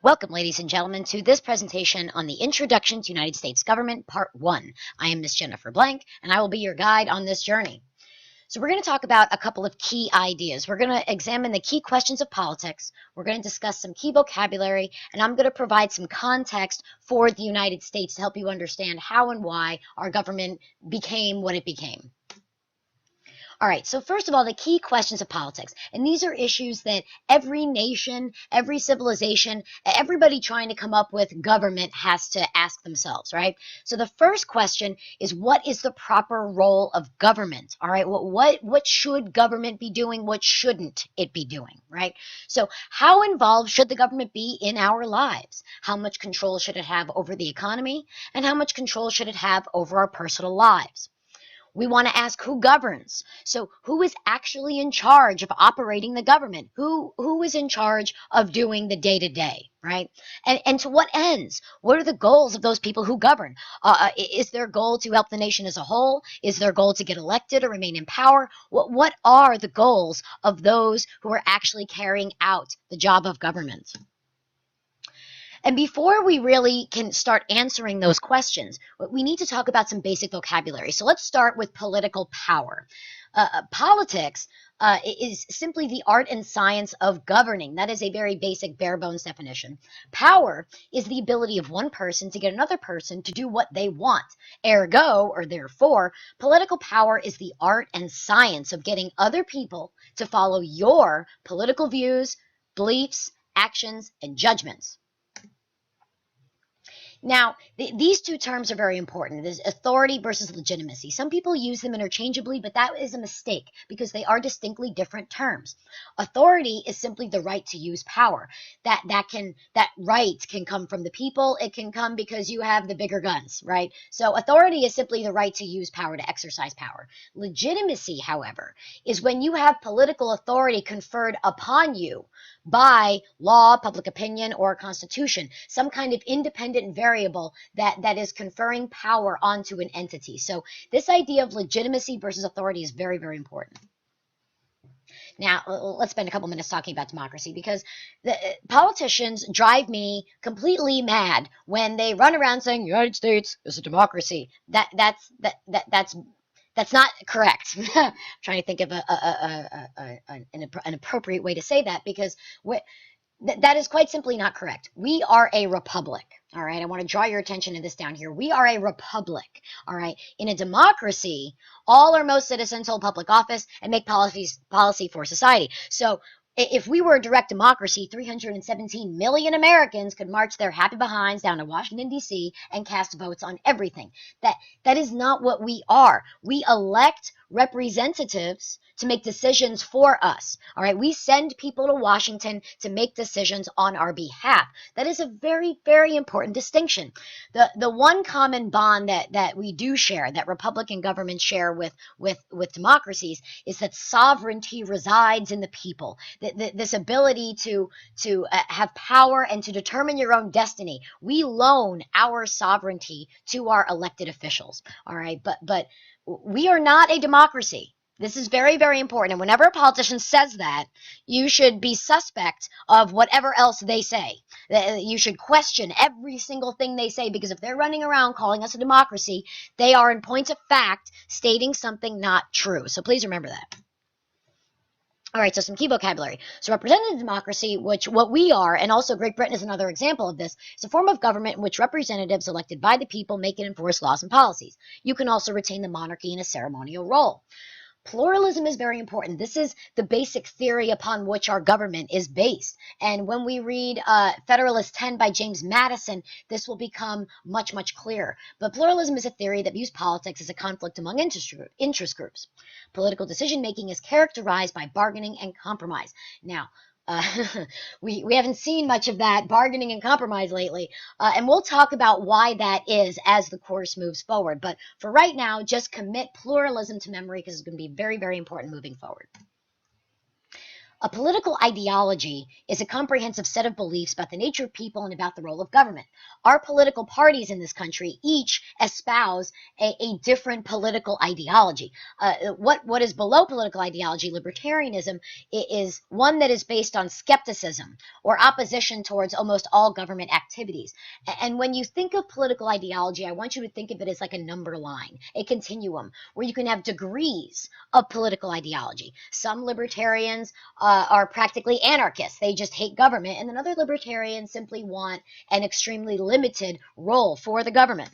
Welcome, ladies and gentlemen, to this presentation on the Introduction to United States Government, Part 1. I am Miss Jennifer Blank, and I will be your guide on this journey. So we're going to talk about a couple of key ideas. We're going to examine the key questions of politics, we're going to discuss some key vocabulary, and I'm going to provide some context for the United States to help you understand how and why our government became what it became. All right, so first of all, the key questions of politics. And these are issues that every nation, every civilization, everybody trying to come up with government has to ask themselves, right? So the first question is, what is the proper role of government? All right, what should government be doing? What shouldn't it be doing, right? So how involved should the government be in our lives? How much control should it have over the economy? And how much control should it have over our personal lives? We want to ask who governs. So who is actually in charge of operating the government? Who is in charge of doing the day-to-day, right? And to what ends? What are the goals of those people who govern? Is their goal to help the nation as a whole? Is their goal to get elected or remain in power? What are the goals of those who are actually carrying out the job of government? And before we really can start answering those questions, we need to talk about some basic vocabulary. So let's start with political power. Politics is simply the art and science of governing. That is a very basic, bare bones definition. Power is the ability of one person to get another person to do what they want. Ergo, or therefore, political power is the art and science of getting other people to follow your political views, beliefs, actions, and judgments. Now, these two terms are very important. There's authority versus legitimacy. Some people use them interchangeably, but that is a mistake because they are distinctly different terms. Authority is simply the right to use power. That right can come from the people. It can come because you have the bigger guns, right? So authority is simply the right to use power, to exercise power. Legitimacy, however, is when you have political authority conferred upon you by law, public opinion, or constitution, some kind of independent variable that is conferring power onto an entity. So this idea of legitimacy versus authority is very, very important. Now, let's spend a couple minutes talking about democracy because the politicians drive me completely mad when they run around saying the United States is a democracy. That's not correct. I'm trying to think of an appropriate way to say that because that is quite simply not correct. We are a republic. All right, I want to draw your attention to this down here. We are a republic. All right, in a democracy, all or most citizens hold public office and make policy for society. So if we were a direct democracy, 317 million Americans could march their happy behinds down to Washington, D.C. and cast votes on everything. That is not what we are. We elect representatives to make decisions for us. All right, we send people to Washington to make decisions on our behalf. That is a very, very important distinction. The one common bond that we do share, that Republican governments share with democracies, is that sovereignty resides in the people. This ability to have power and to determine your own destiny. We loan our sovereignty to our elected officials. All right, but we are not a democracy. This is very, very important. And whenever a politician says that, you should be suspect of whatever else they say. You should question every single thing they say, because if they're running around calling us a democracy, they are in point of fact stating something not true. So please remember that. All right, so some key vocabulary. So representative democracy, which what we are, and also Great Britain is another example of this, is a form of government in which representatives elected by the people make and enforce laws and policies. You can also retain the monarchy in a ceremonial role. Pluralism is very important. This is the basic theory upon which our government is based. And when we read Federalist 10 by James Madison, this will become much, much clearer. But pluralism is a theory that views politics as a conflict among interest groups. Political decision-making is characterized by bargaining and compromise. Now, we haven't seen much of that bargaining and compromise lately, and we'll talk about why that is as the course moves forward. But for right now, just commit pluralism to memory because it's going to be very, very important moving forward. A political ideology is a comprehensive set of beliefs about the nature of people and about the role of government. Our political parties in this country each espouse a different political ideology. What is below political ideology, libertarianism, is one that is based on skepticism or opposition towards almost all government activities. And when you think of political ideology, I want you to think of it as like a number line, a continuum, where you can have degrees of political ideology. Some libertarians are practically anarchists. They just hate government. And then other libertarians simply want an extremely limited role for the government.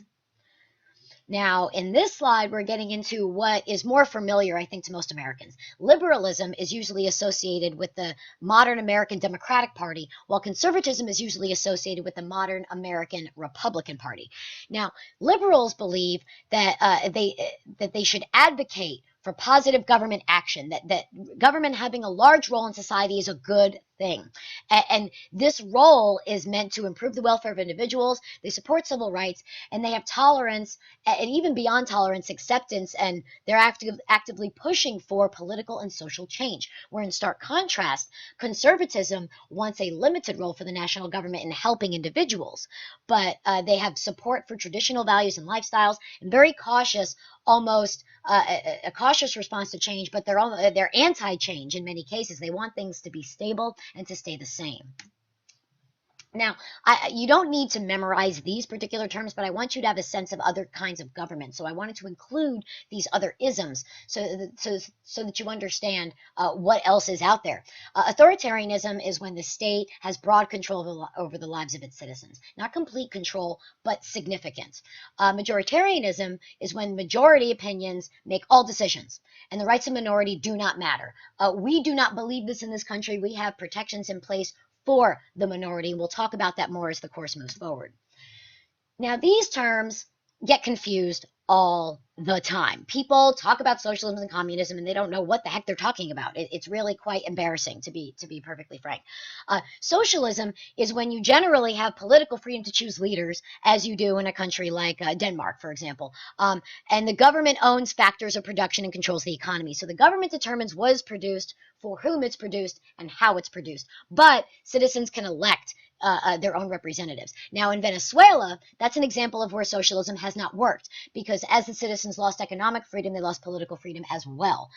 Now, in this slide, we're getting into what is more familiar, I think, to most Americans. Liberalism is usually associated with the modern American Democratic Party, while conservatism is usually associated with the modern American Republican Party. Now, liberals believe that they should advocate for positive government action, that government having a large role in society is a good thing. And this role is meant to improve the welfare of individuals. They support civil rights, and they have tolerance, and even beyond tolerance, acceptance, and they're actively pushing for political and social change. Where in stark contrast, conservatism wants a limited role for the national government in helping individuals, but they have support for traditional values and lifestyles, and very cautious, almost a cautious response to change, but they're anti-change in many cases. They want things to be stable and to stay the same. Now, you don't need to memorize these particular terms, but I want you to have a sense of other kinds of government. So I wanted to include these other isms so that you understand what else is out there. Authoritarianism is when the state has broad control over the lives of its citizens. Not complete control, but significant. Majoritarianism is when majority opinions make all decisions, and the rights of minority do not matter. We do not believe this in this country. We have protections in place for the minority. We'll talk about that more as the course moves forward. Now, these terms get confused all the time. People talk about socialism and communism and they don't know what the heck they're talking about. It's really quite embarrassing, to be perfectly frank. Socialism is when you generally have political freedom to choose leaders, as you do in a country like Denmark, for example. And the government owns factors of production and controls the economy. So the government determines what is produced, for whom it's produced, and how it's produced. But citizens can elect their own representatives. Now, in Venezuela, that's an example of where socialism has not worked, because as the citizens lost economic freedom, they lost political freedom as well.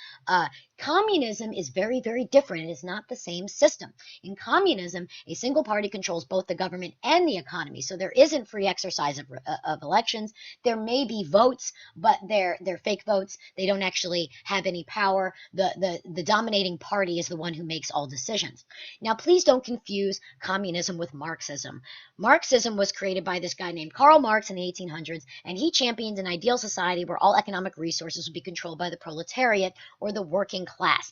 Communism is very, very different. It is not the same system. In communism, a single party controls both the government and the economy, so there isn't free exercise of elections. There may be votes, but they're fake votes. They don't actually have any power. The dominating party is the one who makes all decisions. Now, please don't confuse communism with Marxism. Marxism was created by this guy named Karl Marx in the 1800s, and he championed an ideal society where all economic resources would be controlled by the proletariat or the working class.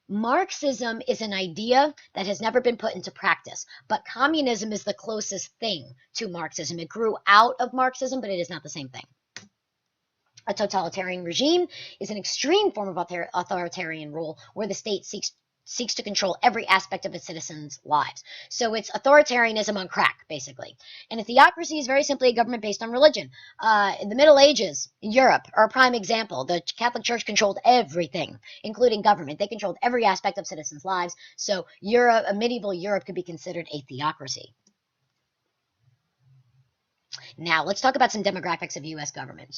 Marxism is an idea that has never been put into practice, but communism is the closest thing to Marxism. It grew out of Marxism, but it is not the same thing. A totalitarian regime is an extreme form of authoritarian rule where the state seeks to control every aspect of its citizens' lives. So it's authoritarianism on crack, basically. And a theocracy is very simply a government based on religion. In the Middle Ages in Europe are a prime example. The Catholic Church controlled everything, including government. They controlled every aspect of citizens' lives. So medieval Europe could be considered a theocracy. Now, let's talk about some demographics of U.S. government,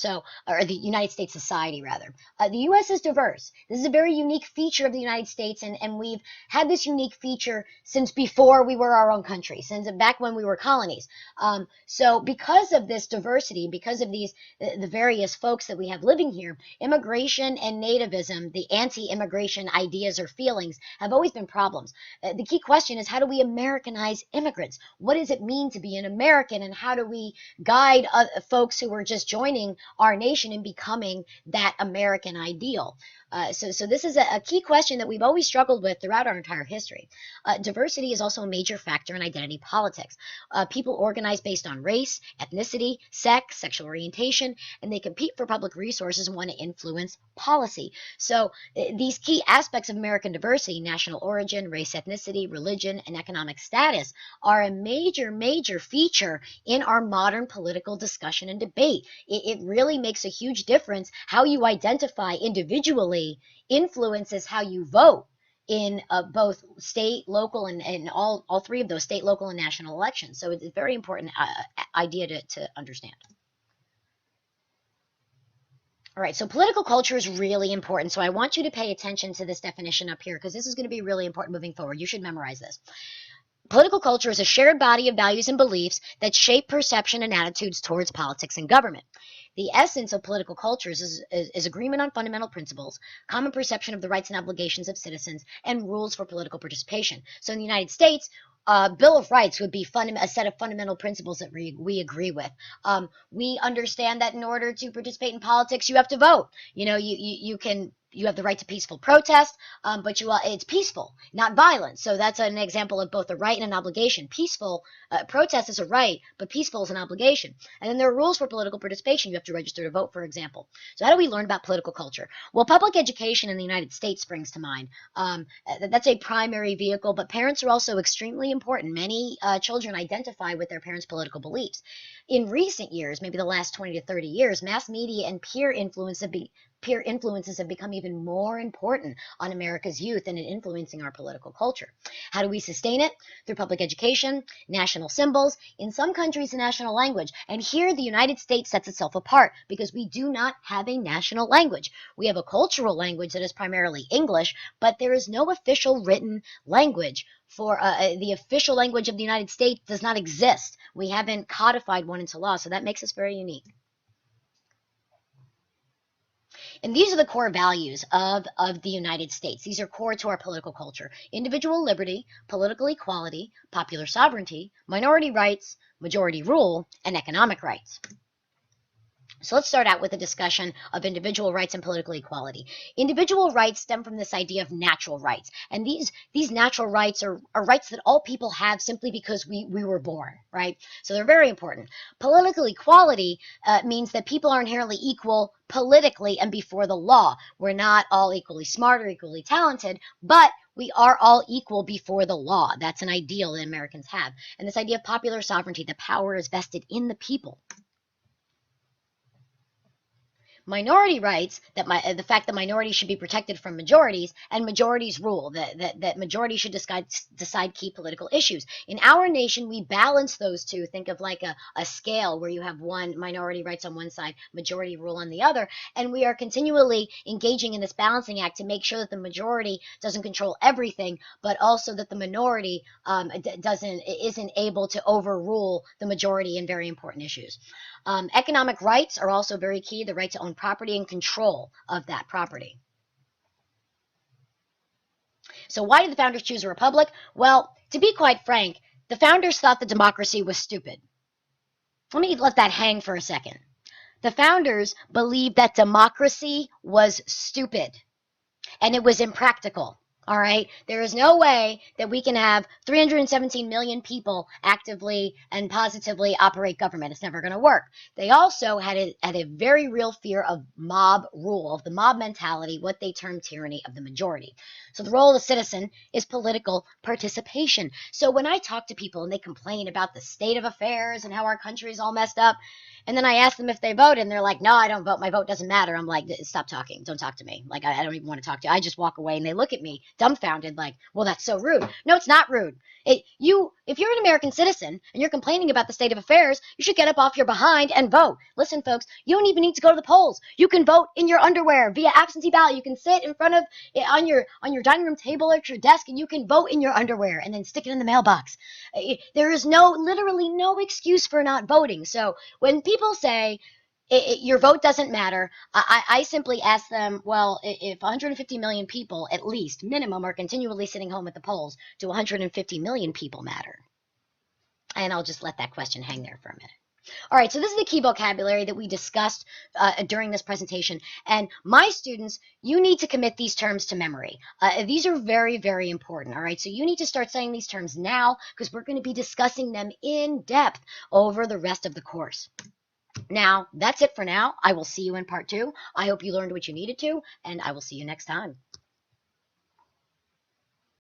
or the United States society, rather. The U.S. is diverse. This is a very unique feature of the United States, and we've had this unique feature since before we were our own country, since back when we were colonies. So because of this diversity, because of the various folks that we have living here, immigration and nativism, the anti-immigration ideas or feelings, have always been problems. The key question is, how do we Americanize immigrants? What does it mean to be an American, and how do we guide folks who are just joining our nation and becoming that American ideal? So this is a key question that we've always struggled with throughout our entire history. Diversity is also a major factor in identity politics. People organize based on race, ethnicity, sex, sexual orientation, and they compete for public resources and want to influence policy. So these key aspects of American diversity, national origin, race, ethnicity, religion, and economic status, are a major, major feature in our modern political discussion and debate. It really makes a huge difference. How you identify individually influences how you vote in both state, local, and all three of those state, local, and national elections. So it's a very important idea to understand. All right, so political culture is really important. So I want you to pay attention to this definition up here because this is going to be really important moving forward. You should memorize this. Political culture is a shared body of values and beliefs that shape perception and attitudes towards politics and government. The essence of political cultures is agreement on fundamental principles, common perception of the rights and obligations of citizens, and rules for political participation. So in the United States, Bill of Rights would be a set of fundamental principles that we agree with. We understand that in order to participate in politics, you have to vote. You know, you have the right to peaceful protest, but it's peaceful, not violent. So that's an example of both a right and an obligation. Peaceful protest is a right, but peaceful is an obligation. And then there are rules for political participation. You have to register to vote, for example. So how do we learn about political culture? Well, public education in the United States springs to mind. That's a primary vehicle, but parents are also extremely important. Many children identify with their parents' political beliefs. In recent years, maybe the last 20 to 30 years, mass media and peer influences have become even more important on America's youth and in influencing our political culture. How do we sustain it? Through public education, national symbols, in some countries a national language. And here the United States sets itself apart because we do not have a national language. We have a cultural language that is primarily English, but there is no official written language. For the official language of the United States does not exist. We haven't codified one into law, so that makes us very unique. And these are the core values of the United States. These are core to our political culture. Individual liberty, political equality, popular sovereignty, minority rights, majority rule, and economic rights. So let's start out with a discussion of individual rights and political equality. Individual rights stem from this idea of natural rights. And these natural rights are rights that all people have simply because we were born, right? So they're very important. Political equality means that people are inherently equal politically and before the law. We're not all equally smart or equally talented, but we are all equal before the law. That's an ideal that Americans have. And this idea of popular sovereignty, the power is vested in the people. Minority rights, the fact that minorities should be protected from majorities, and majorities rule, that majorities should decide key political issues. In our nation, we balance those two. Think of like a scale where you have one minority rights on one side, majority rule on the other, and we are continually engaging in this balancing act to make sure that the majority doesn't control everything, but also that the minority isn't able to overrule the majority in very important issues. Economic rights are also very key, the right to own property and control of that property. So why did the founders choose a republic? Well, to be quite frank, the founders thought that democracy was stupid. Let me let that hang for a second. The founders believed that democracy was stupid and it was impractical. All right, there is no way that we can have 317 million people actively and positively operate government. It's never going to work. They also had a very real fear of mob rule, of the mob mentality, what they term tyranny of the majority. So the role of the citizen is political participation. So when I talk to people and they complain about the state of affairs and how our country is all messed up, and then I ask them if they vote, and they're like, no, I don't vote. My vote doesn't matter. I'm like, stop talking. Don't talk to me. Like, I don't even want to talk to you. I just walk away, and they look at me dumbfounded like, well, that's so rude. No, it's not rude. If you're an American citizen and you're complaining about the state of affairs, you should get up off your behind and vote. Listen, folks, you don't even need to go to the polls. You can vote in your underwear via absentee ballot. You can sit in front of on your dining room table at your desk, and you can vote in your underwear and then stick it in the mailbox. There is literally no excuse for not voting. So when people say your vote doesn't matter, I simply ask them, well, if 150 million people, at least, minimum, are continually sitting home at the polls, do 150 million people matter? And I'll just let that question hang there for a minute. All right, so this is the key vocabulary that we discussed during this presentation. And my students, you need to commit these terms to memory. These are very, very important, all right? So you need to start saying these terms now because we're going to be discussing them in depth over the rest of the course. Now, that's it for now. I will see you in part 2. I hope you learned what you needed to, and I will see you next time.